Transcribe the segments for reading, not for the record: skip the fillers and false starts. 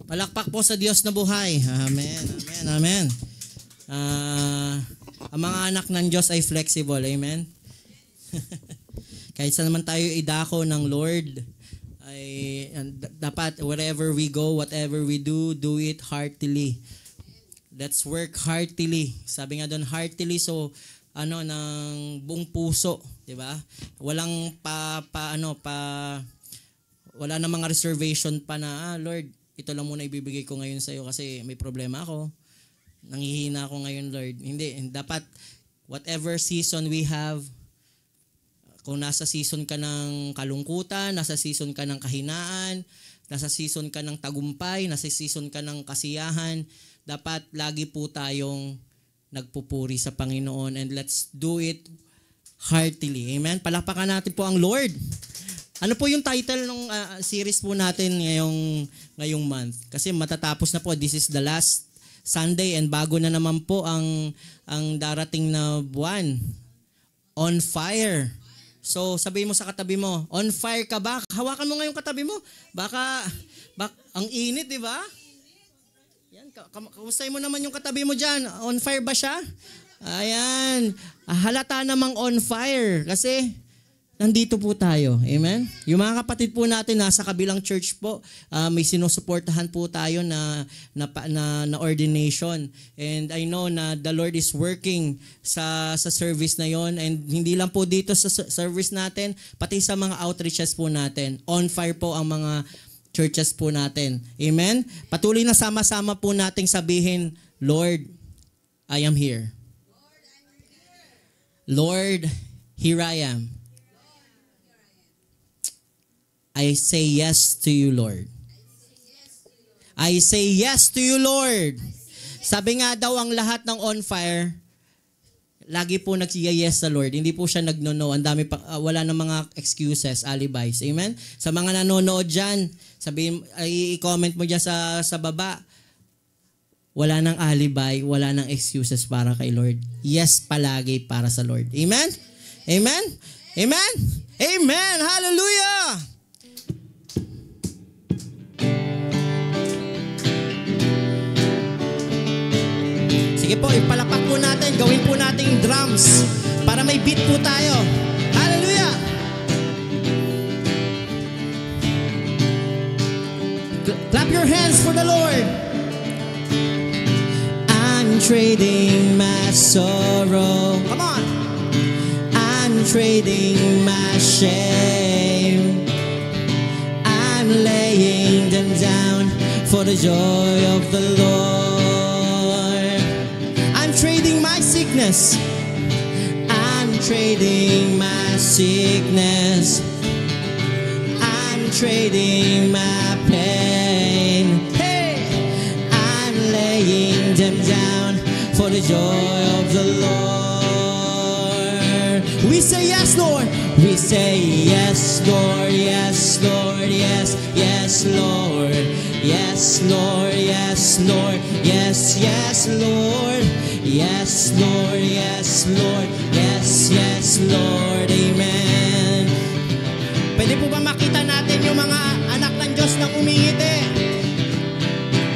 Palakpak po sa Diyos na buhay. Amen, amen, amen. Ang mga anak ng Diyos ay flexible. Amen. Kahit saan naman tayo idako ng Lord, ay dapat wherever we go, whatever we do, do it heartily. Let's work heartily. Sabi nga doon, heartily, so ng buong puso, 'di ba? Walang wala na mga reservation pa na, Lord, ito lang muna ibibigay ko ngayon sa iyo kasi may problema ako. Nanghihina ako ngayon, Lord. Hindi, dapat whatever season we have, kung nasa season ka ng kalungkutan, nasa season ka ng kahinaan, nasa season ka ng tagumpay, nasa season ka ng kasiyahan, dapat lagi po tayong nagpupuri sa Panginoon, and let's do it heartily. Amen? Palakpakan natin po ang Lord. Ano po yung title ng series po natin ngayong month? Kasi matatapos na po. This is the last Sunday and bago na naman po ang darating na buwan. On fire. So sabihin mo sa katabi mo, on fire ka ba? Hawakan mo nga yung katabi mo. Baka ang init, di ba? Yan, kamustahin mo naman yung katabi mo dyan. On fire ba siya? Ayan. Halata namang on fire kasi nandito po tayo. Amen? Yung mga kapatid po natin nasa kabilang church po, may sinusuportahan po tayo na ordination. And I know na the Lord is working sa service na yon, and hindi lang po dito sa service natin, pati sa mga outreaches po natin. On fire po ang mga churches po natin. Amen? Patuloy na sama-sama po nating sabihin, Lord, I am here. Lord, here I am. I say yes to you, Lord. I say yes to you, Lord. Sabi nga daw ang lahat ng on fire, lagi po nagsiya-yes sa Lord. Hindi po siya nagno-no. Ang dami pa, wala na mga excuses, alibis. Amen? Sa mga nanonood dyan, i-comment mo dyan sa baba, wala nang alibi, wala nang excuses para kay Lord. Yes palagi para sa Lord. Amen? Amen? Amen? Amen! Hallelujah! Sige po, ipalapak po natin, gawin po nating drums para may beat po tayo. Hallelujah! Clap your hands for the Lord. I'm trading my sorrow. Come on! I'm trading my shame. I'm laying them down for the joy of the Lord. Trading my sickness. I'm trading my sickness. I'm trading my pain. Hey, I'm laying them down for the joy of the Lord. We say yes, Lord. We say yes, Lord. Yes, Lord. Yes, yes, Lord. Yes, Lord. Yes, Lord. Yes, yes, Lord. Yes, Lord, yes, Lord, yes, yes, Lord, amen. Pwede po ba makita natin yung mga anak ng Diyos na umingiti?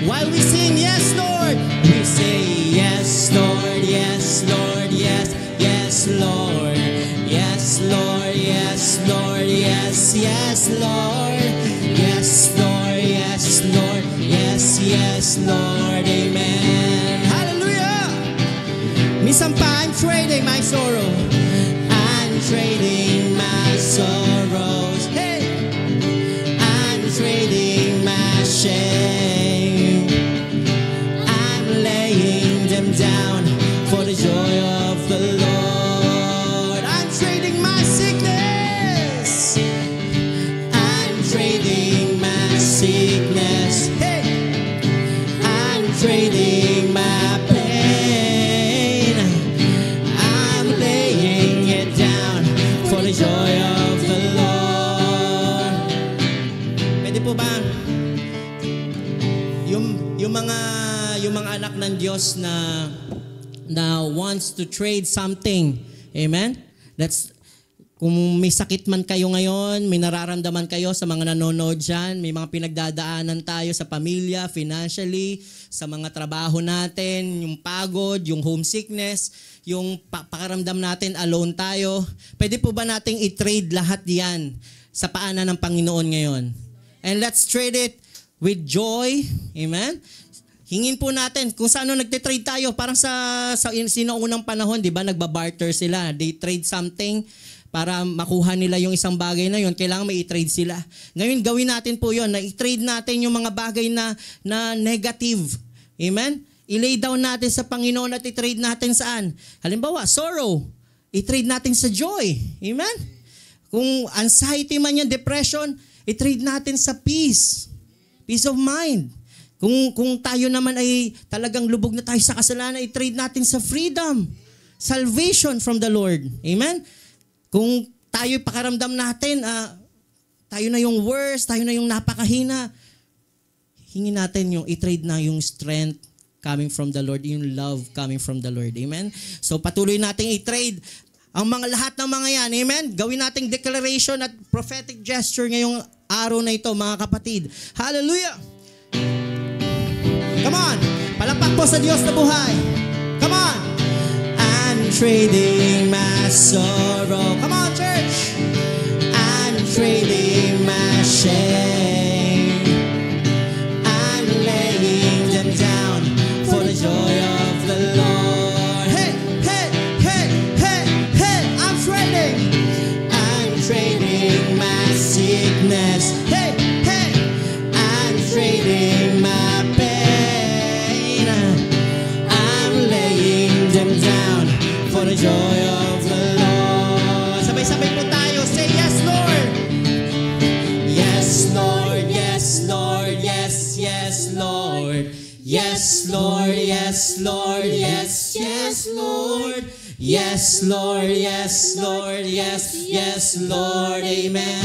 While we sing, yes, Lord, we say, yes, Lord, yes, Lord, yes, yes, Lord, yes, Lord, yes, Lord, yes, yes, Lord, yes, Lord, yes, Lord, yes, yes, Lord, amen. Minsan pa, I'm trading my sorrow. I'm trading my sorrows. Hey! I'm trading my shame. I'm laying them down for the joy of the Lord. I'm trading my sickness. I'm trading my sickness. Hey! I'm trading my pain. Joy of the Lord. Pwede po ba yung mga anak ng Diyos na wants to trade something, amen? Kung may sakit man kayo ngayon, may nararamdaman kayo sa mga nanonood dyan, may mga pinagdadaanan tayo sa pamilya, financially, sa mga trabaho natin, yung pagod, yung homesickness, yung pakaramdam natin alone tayo. Pwede po ba nating i-trade lahat yan sa paanan ng Panginoon ngayon? And let's trade it with joy. Amen? Hingin po natin kung saan nagtitrade tayo. Parang sa sinaunang panahon, di ba, nagbabarter sila. They trade something para makuha nila yung isang bagay na yun, kailangan may i-trade sila. Ngayon, gawin natin po yun, na i-trade natin yung mga bagay na negative. Amen? I-lay down natin sa Panginoon at i-trade natin saan? Halimbawa, sorrow. I-trade natin sa joy. Amen? Kung anxiety man yan, depression, i-trade natin sa peace. Peace of mind. Kung tayo naman ay talagang lubog na tayo sa kasalanan, i-trade natin sa freedom. Salvation from the Lord. Amen? Kung tayo pakaramdam natin, tayo na yung worst, tayo na yung napakahina, hingin natin yung i-trade na yung strength coming from the Lord, yung love coming from the Lord. Amen? So patuloy nating i-trade ang mga lahat ng mga yan. Amen? Gawin nating declaration at prophetic gesture ngayong araw na ito, mga kapatid. Hallelujah! Come on! Palakpak po sa Diyos na buhay. Come on! I'm trading my sorrow. Come on, church! I'm trading my shame. I'm laying them down for the joy of the Lord. Hey, hey, hey, hey, hey! I'm trading my sickness. Hey, hey! I'm trading my pain. I'm laying them down for the joy of the Lord. Sabay-sabay po tayo. Say yes, Lord. Yes, Lord. Yes, Lord. Yes, yes, Lord. Yes, Lord. Yes, Lord. Yes, yes, Lord. Yes, Lord. Yes, Lord. Yes, yes, Lord. Amen.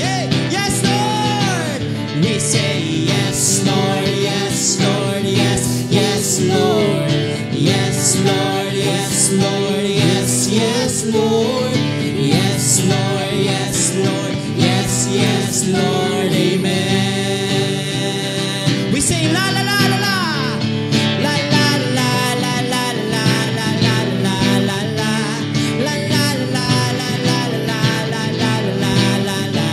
Hey, yes, Lord. We say yes, Lord. Yes, Lord. Yes, yes, Lord. Yes, Lord. Yes, Lord. Yes, yes, Lord. Yes, Lord. Yes, Lord. Yes, yes, Lord. Amen. We say la la la la la. La la la la la la la la la la la. La la la la la la la la la la la.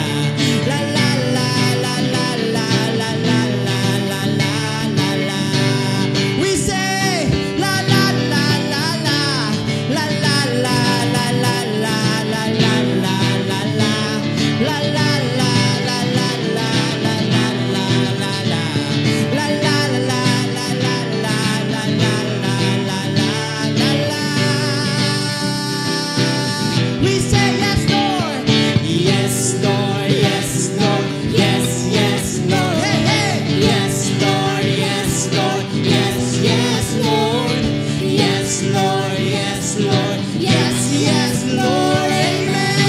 La la la la la la la la la la la. We say la la la la la. La la la la la la la la la la la. La la la la la la la la la la la. La la la la la la la la la la la. We say yes, Lord. Yes, Lord. Yes, Lord. Yes, yes, Lord. Hey, hey. Yes, Lord. Yes, Lord. Yes, yes, Lord. Yes, Lord. Yes, Lord. Yes, yes, Lord. Amen.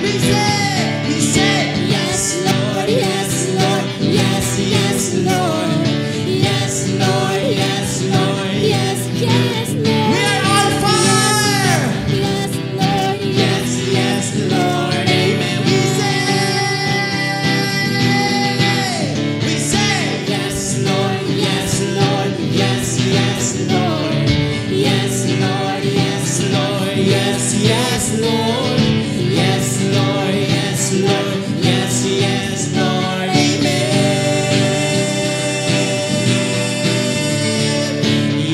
We say yes, Lord. Yes, Lord. Yes, yes, Lord. Yes, Lord. Yes, Lord. Yes, yes, Lord. We are on fire. Yes, Lord. Yes, yes, Lord. Amen. We say yes, Lord. Yes, Lord. Yes, yes, Lord. Yes, Lord. Yes, Lord. Yes, yes, Lord. Yes, Lord. Yes, Lord. Yes, yes, Lord. Amen.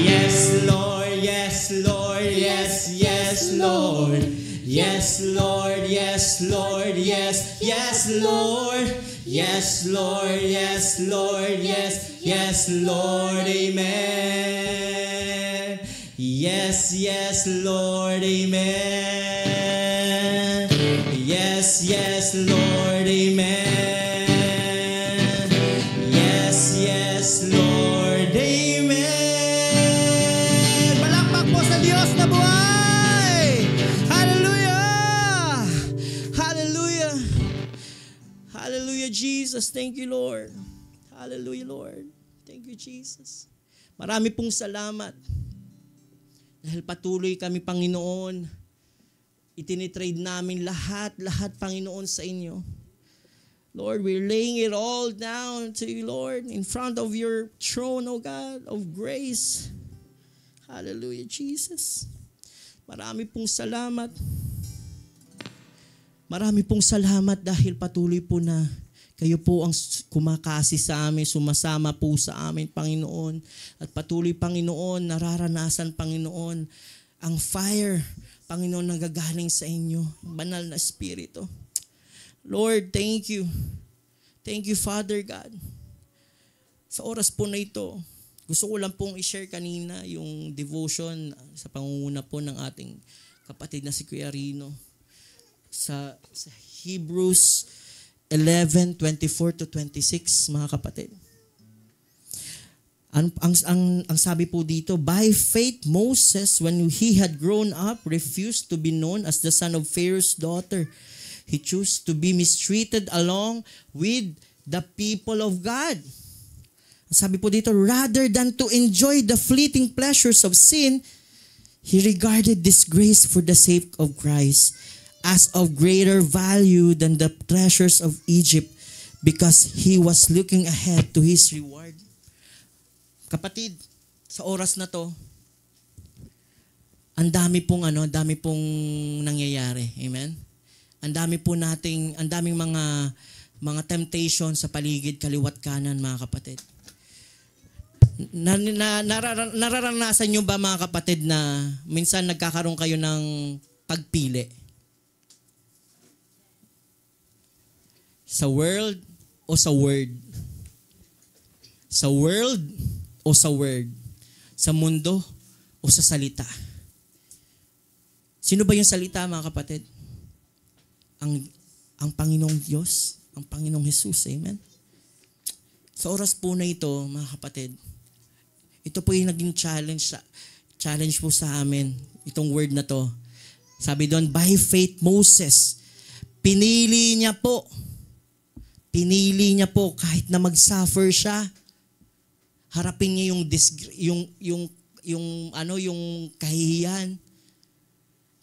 Yes, Lord. Yes, Lord. Yes, yes, Lord. Yes, Lord. Yes, Lord. Yes, yes, Lord. Yes, Lord. Yes, Lord. Yes, yes, Lord. Amen. Yes, yes, Lord. Amen. Yes, yes, Lord. Amen. Yes, yes, Lord. Amen. Palakpak po sa Diyos na buhay. Hallelujah. Hallelujah. Hallelujah, Jesus. Thank you, Lord. Hallelujah, Lord. Thank you, Jesus. Marami pong salamat. Dahil patuloy kami, Panginoon, itinitrade namin lahat, Panginoon, sa inyo. Lord, we're laying it all down to you, Lord, in front of your throne, O God, of grace. Hallelujah, Jesus. Marami pong salamat. Marami pong salamat dahil patuloy po na kayo po ang kumakasi sa amin, sumasama po sa amin, Panginoon. At patuloy, Panginoon, nararanasan, Panginoon, ang fire, Panginoon, nagagaling sa inyo, banal na Espiritu. Lord, thank you. Thank you, Father God. Sa oras po na ito, gusto ko lang pong i-share kanina yung devotion sa pangunguna po ng ating kapatid na si Kuya Rino. Sa Hebrews 11:24-26, mga kapatid. Ang sabi po dito, by faith Moses, when he had grown up, refused to be known as the son of Pharaoh's daughter. He chose to be mistreated along with the people of God. Ang sabi po dito, rather than to enjoy the fleeting pleasures of sin, he regarded disgrace for the sake of Christ as of greater value than the treasures of Egypt, because he was looking ahead to his reward. Kapatid, sa oras na to, ang dami pong nangyayari. Amen? Ang daming mga temptation sa paligid, kaliwat kanan, mga kapatid. Nararanasan nyo ba, mga kapatid, na minsan nagkakaroon kayo ng pagpili? Sa world o sa word? Sa world o sa word? Sa mundo o sa salita? Sino ba yung salita, mga kapatid? Ang Panginoong Diyos, ang Panginoong Jesus. Amen? Sa oras po na ito, mga kapatid, ito po yung naging challenge po sa amin, itong word na to. Sabi doon, by faith Moses, pinili niya po kahit na mag-suffer siya. Harapin niya yung kahihiyan,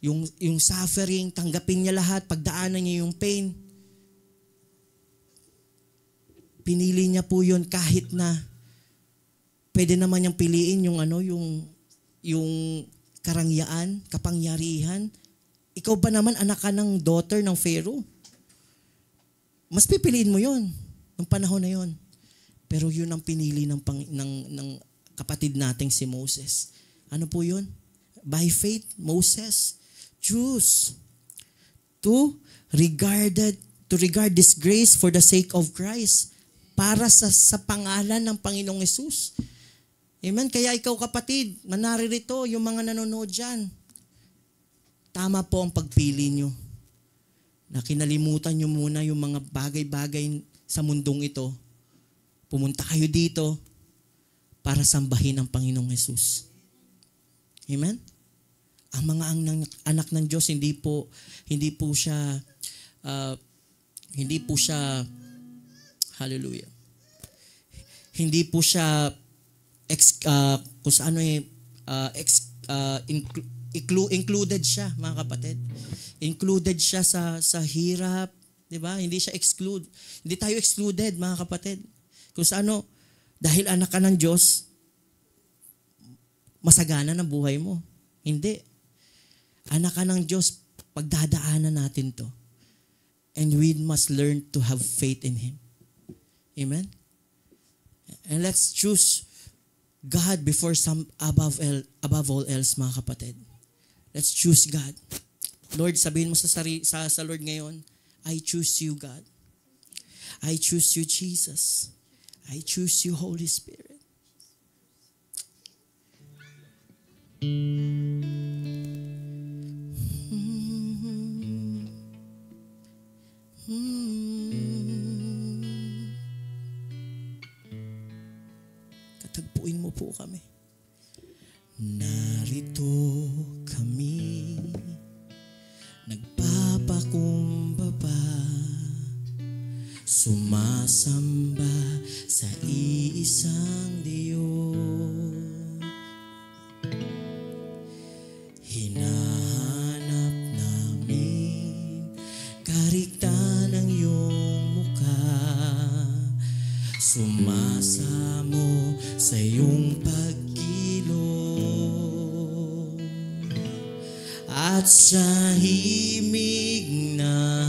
yung suffering, tanggapin niya lahat, pagdaanan niya yung pain. Pinili niya po yun kahit na pwede naman niyang piliin yung karangyaan, kapangyarihan. Ikaw ba naman anak ka ng daughter ng Pharaoh? Mas pipiliin mo yon ng panahon na yon. Pero yun ang pinili ng kapatid nating si Moses. Ano po yun? By faith, Moses chose to regard disgrace for the sake of Christ, para sa pangalan ng Panginoong Hesus. Amen? Kaya ikaw, kapatid, manaririto, yung mga nanonood dyan, tama po ang pagpili nyo. Na kinalimutan nyo muna yung mga bagay-bagay sa mundong ito. Pumunta kayo dito para sambahin ang Panginoong Hesus. Amen? Ang mga anak ng Diyos, hindi po siya hallelujah. Hindi po siya included siya, mga kapatid. Included siya sa hirap, 'di ba? Hindi siya exclude. Hindi tayo excluded, mga kapatid. Kung saan dahil anak ka ng Diyos, masagana ng buhay mo. Hindi. Anak ka ng Diyos, pagdadaanan natin 'to. And we must learn to have faith in Him. Amen? And let's choose God before above all else, mga kapatid. Let's choose God. Lord, sabihin mo sa Lord ngayon, I choose you, God. I choose you, Jesus. I choose you, Holy Spirit. Katagpuin mo po kami. Narito kami, nagpapakumbaba, sumasamba sa iisang Diyos. sumasamo sa iyong pagkilos at sa himig na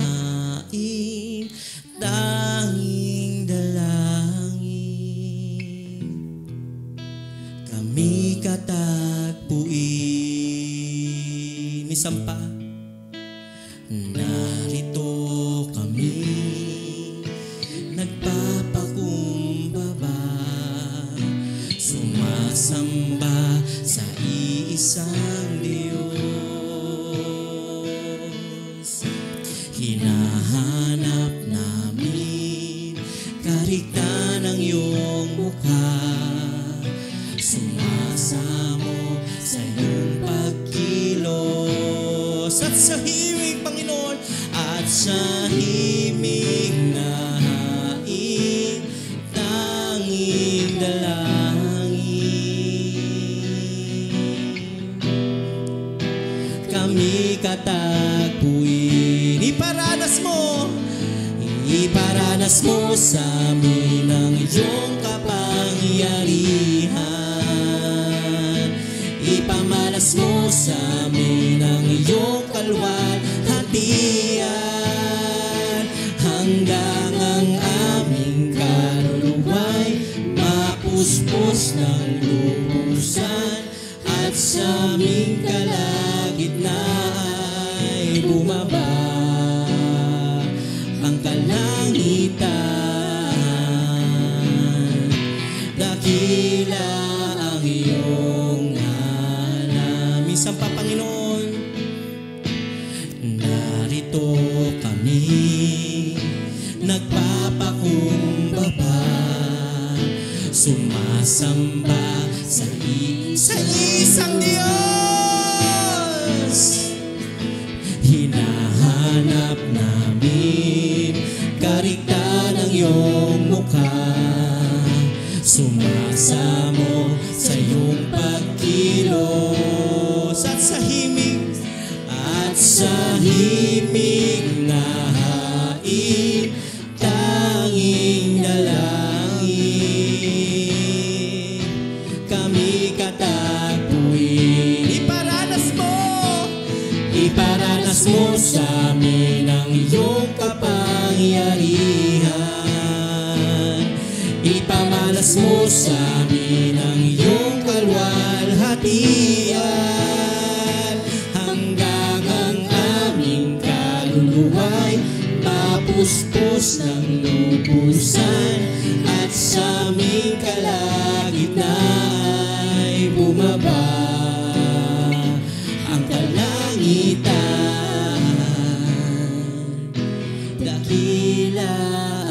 hain tanging dalangin kami katagpuin. Minsan pa, narito kami nagpapakumbaba, sumasamba sa iisang Diyos. Hinahanap namin kariktan ng iyong mukha, sumasamo sa iyong pagkilos at sa himig, Panginoon, at sa himig na hain tanging dalangin kami katagpuin. Iparanas mo sa amin ang iyong kapangyarihan, ipamalas mo sa amin ang iyong kalwalhatian, hanggang ang aming kaluluwa'y mapuspos ng lubusan at sa aming kalagitnaan bumaba ang kalangitan. Dakila ang iyong ngalan. Minsan pa, Panginoon, narito kami nagpapakumbaba, sumasamba sa isang Diyos. Hinahanap namin kariktan ng iyong mukha, sumasamo sa iyong pagkilos at sa himig na hain tanging dalangin kami katagpuin. Iparanas mo sa amin ang iyong kapangyarihan, ipamalas mo sa amin ang iyong kalwalhatian, hanggang ang aming kaluluwa'y mapuspos ng lubusan at sa aming kalagitnaan bumaba ang kalangitan. Dakila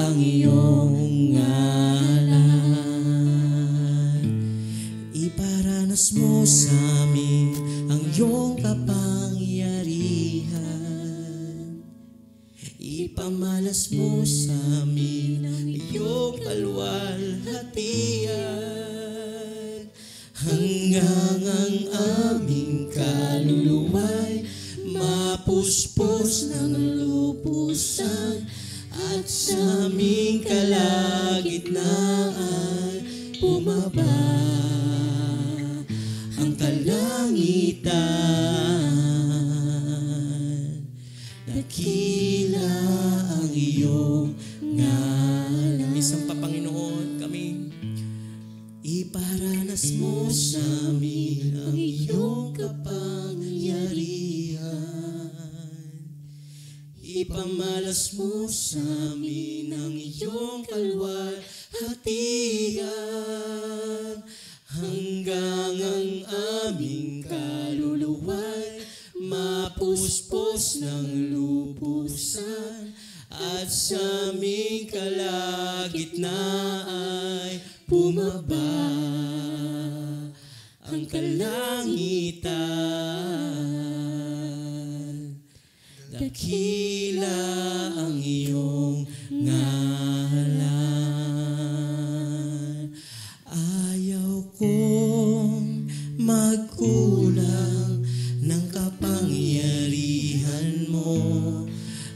ang iyong ngalan. Iparanas mo sa amin ang iyong kapangyarihan, ipamalas mo sa amin ang iyong kalwalhatian, hanggang ang aming kaluluwa'y mapuspos ng lubusan at sa aming kalagitnaan bumaba ang kalangitan. Dakila ang iyong ngalan. Isang pa, Panginoon, kami iparanas mo sa amin ang iyong kapangyarihan, ipamalas mo sa amin ang iyong kalwalhatian, hanggang ang aming kaluluwa'y mapuspos ng lubusan at sa aming kalagitnaan bumaba ang kalangitan. Dakila ang iyong ngalan. Ayaw kong magkulang ng kapangyarihan mo,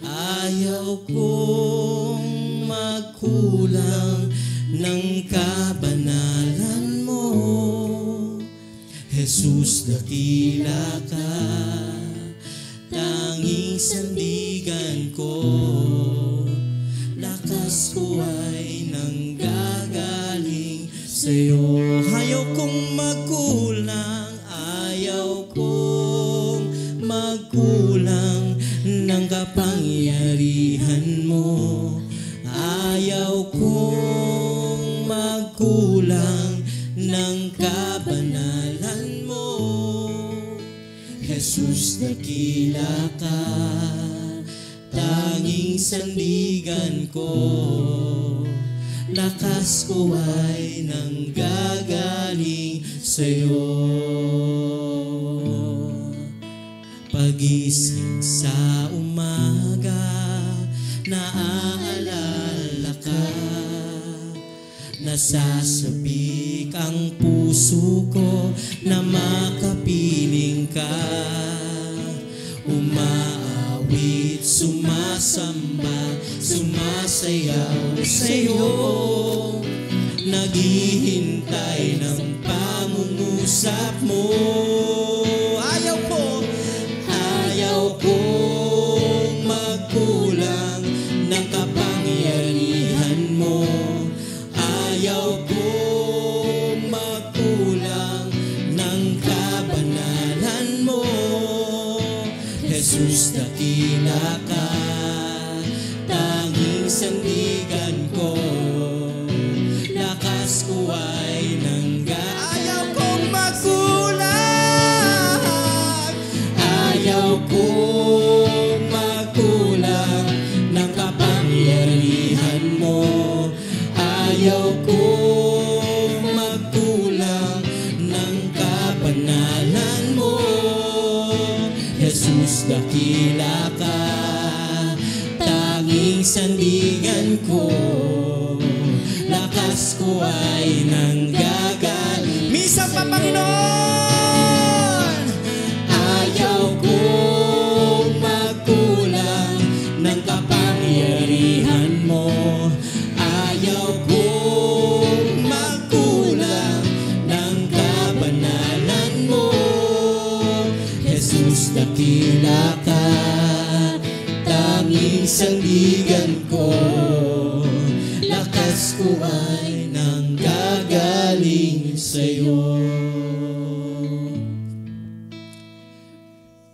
ayaw kong magkulang magkulang ng kabanalan mo. Jesus, dakila ka, tanging sandigan ko. Lakas ko ay nanggagaling sa'yo. Ayaw kong magkulang, ayaw kong magkulang ng kapangyarihan mo. Ayaw kong magkulang ng kabanalan mo. Jesus, dakila ka, tanging sandigan ko. Lakas ko ay nanggagaling sa'yo. Pagising sa umaga, naaalala ka. Nasasabik ang puso ko na makapiling ka. Umaawit, sumasamba, sumasayaw sa'yo. Naghihintay ng pangungusap mo. Ayaw kong magkulang ng kapangyarihan mo. Ayaw kong magkulang ng kabanalan mo. Jesus, dakila ka, tanging sandigan ko. Lakas ko ay ayaw kong magkulang. Ayaw kong magkulang ng kapangyarihan mo. Ayaw kong magkulang ng kabanalan mo. Jesus, dakila ka, tanging sandigan ko. Lakas ko ay nanggagaling. Minsan pa, Panginoon! Ayaw kong magkulang ng kapangyarihan mo. Ayaw kong magkulang ng kabanalan mo. Jesus, dakila ka, tanging sandigan ko. Lakas ko ay nanggagaling sa'yo.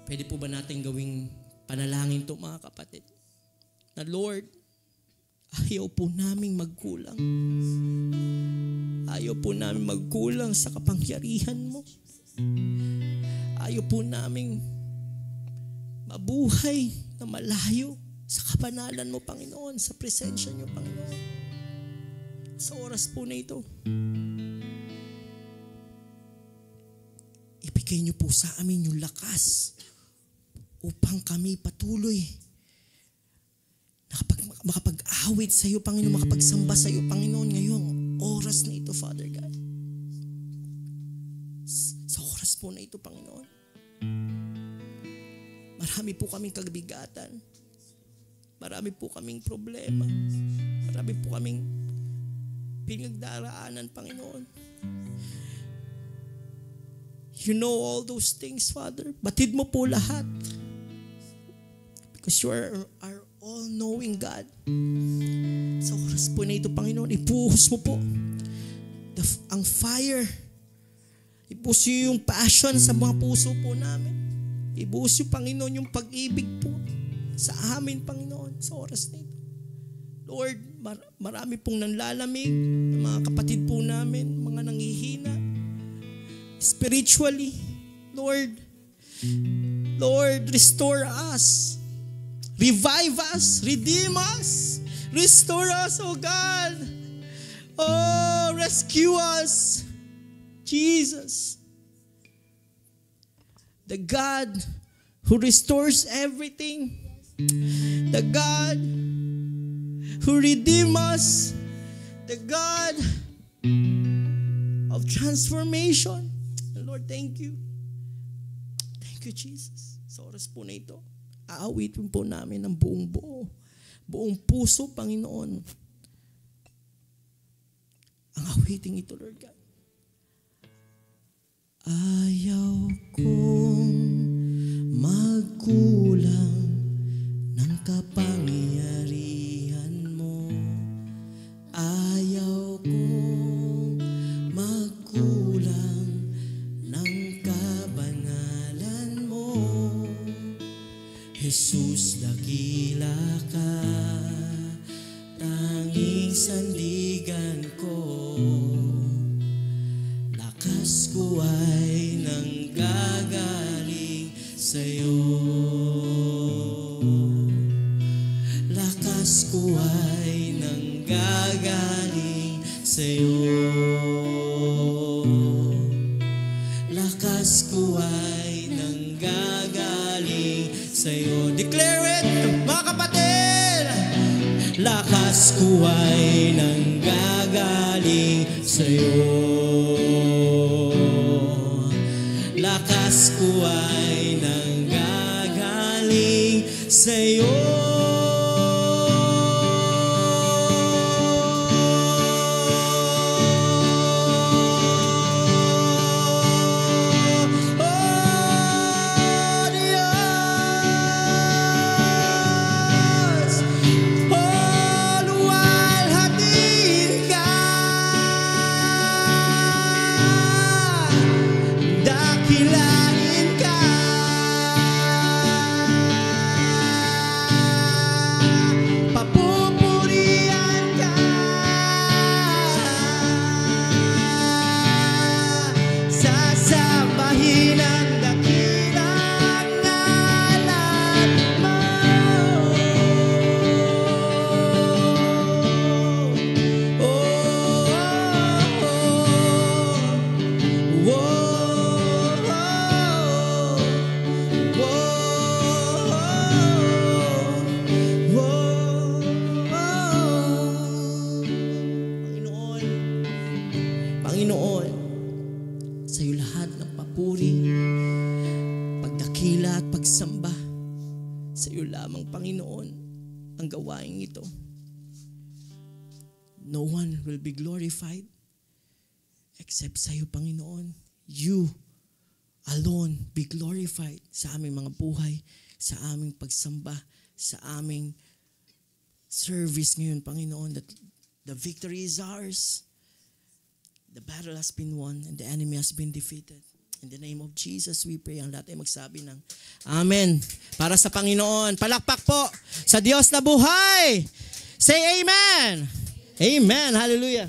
Pwede po ba natin gawing panalangin to, mga kapatid? Na Lord, ayaw po naming magkulang. Ayaw po namin magkulang sa kapangyarihan mo. Ayaw po naming mabuhay na malayo sa kabanalan mo, Panginoon, sa presensya niyo, Panginoon. Sa oras po na ito, ibigay niyo po sa amin yung lakas upang kami patuloy makapag-awit sa iyo, Panginoon, makapagsamba sa iyo, Panginoon, ngayong oras na ito, Father God. Sa oras po na ito, Panginoon, marami po kaming kabigatan. Marami po kaming problema. Marami po kaming pinagdaraanan, Panginoon. You know all those things, Father. Batid mo po lahat. Because you are our all-knowing God. Sa oras po na ito, Panginoon, ibuhos mo po ang fire. Ibuhos niyo yung passion sa mga puso po namin. Ibuhos niyo, Panginoon, yung pag-ibig po sa amin, Panginoon, sa oras na ito. Lord, marami pong nanlalamig, mga kapatid po namin, mga nanghihina. Spiritually, Lord, restore us. Revive us, redeem us, restore us, oh God. Oh, rescue us, Jesus. The God who restores everything. The God who redeems us. The God of transformation. Lord, thank you. Thank you, Jesus. Sa oras po na ito, aawitin po namin ng buong puso, Panginoon, awiting ito, Lord God. Ayaw kong magkulang ng kapangyarihan mo. Ayaw kong magkulang ng kabanalan mo. Jesus, dakila ka, tanging sandigan ko. Lakas ko ay nanggagaling sa'yo. Lakas ko ay nanggagaling sa'yo. Lakas ko ay nanggagaling sa'yo. Declare it, mga kapatid! Lakas ko ay nanggagaling sa'yo. Lakas ko ay nanggagaling sa'yo. Panginoon, sa iyo lahat ng papuri, pagdakila at pagsamba. Sa iyo lamang, Panginoon, ang gawain ito. No one will be glorified except sa iyo, Panginoon. You alone be glorified sa aming mga buhay, sa aming pagsamba, sa aming service ngayon, Panginoon, that the victory is ours. The battle has been won and the enemy has been defeated. In the name of Jesus, we pray. Ang lahat ay magsabi ng Amen. Para sa Panginoon. Palakpak po sa Diyos na buhay. Say Amen. Amen. Hallelujah.